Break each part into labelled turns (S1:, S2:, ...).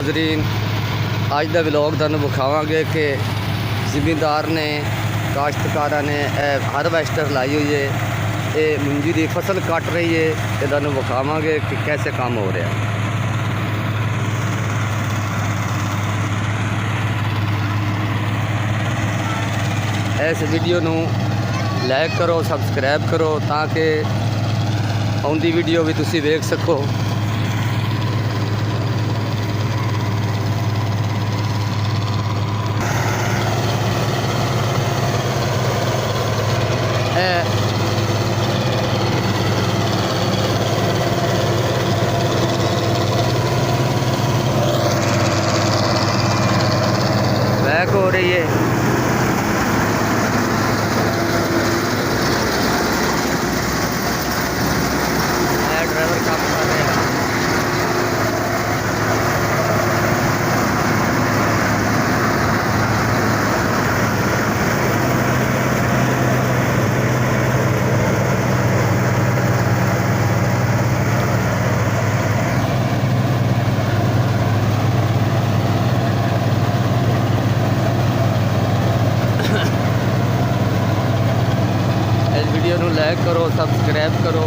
S1: नाज़रीन अज का व्लॉग तुहानू विखावांगे कि जिमींदार ने काश्तकारा ने हारवैस्टर लाई हुई है, ये मुंजी की फसल कट रही है। ये तुहानू विखावांगे कि कैसे काम हो रहा है। इस वीडियो नू लाइक करो, सबसक्राइब करो ताकि आउंदी वीडियो भी तुसी वेख सको। बैक हो रही है। ड्राइवर काम कर रहे हैं। इस वीडियो को लाइक करो, सबसक्राइब करो।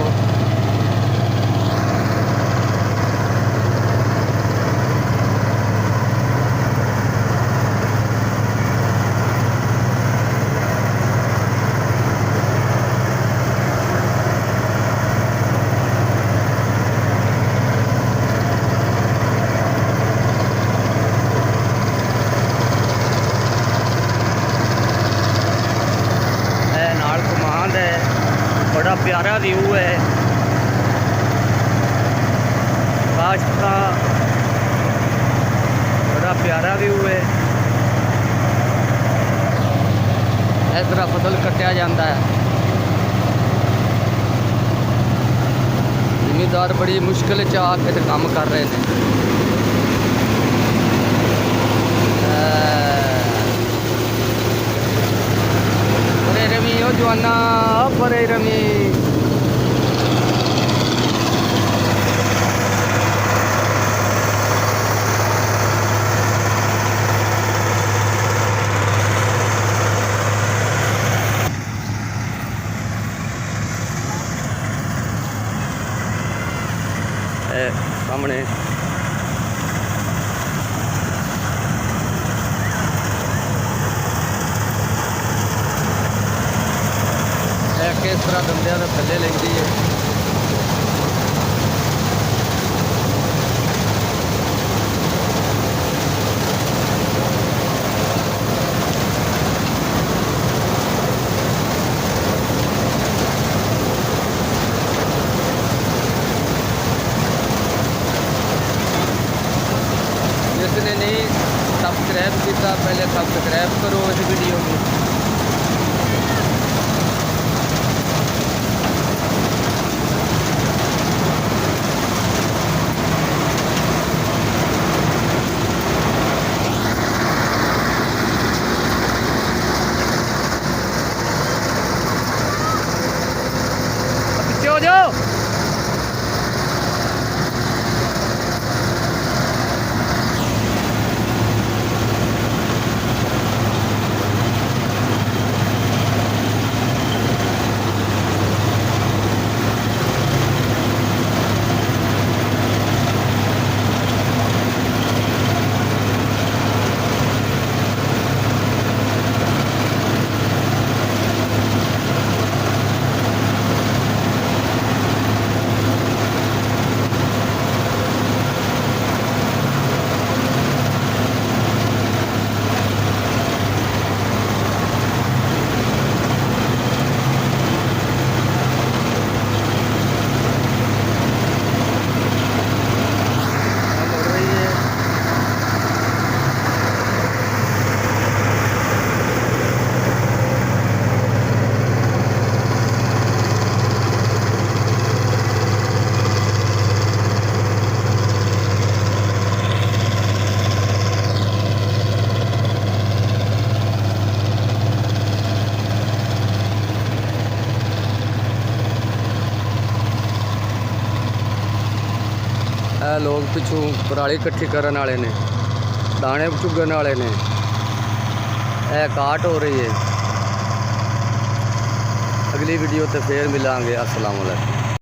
S1: नाल कमांड है, बड़ा प्यारा व्यू है। काश का बड़ा प्यारा व्यू है। इस तरह फसल कटिया जाता है। जिमीदार बड़ी मुश्किल च आके ते काम कर रहे हैं। परे रमी ओ जवाना, परे रमी। सामने किस तरह बंदियां दे थल्ले लेंदी है। जिसने नहीं सब्सक्राइब किया पहले सब्सक्राइब करो इस वीडियो को। पीछे हो जाओ। ਇਹ ਲੋਕ ਪਿੱਛੋਂ ਪਰਾਲੀ ਇਕੱਠੀ ਕਰਨ ਵਾਲੇ ਨੇ, ਦਾਣੇ ਚੁਗਣ ਵਾਲੇ ਨੇ। ਇਹ ਕਾਟ ਹੋ ਰਹੀ है। अगली वीडियो तो फिर मिलांगे। अस्सलाम वालेकुम।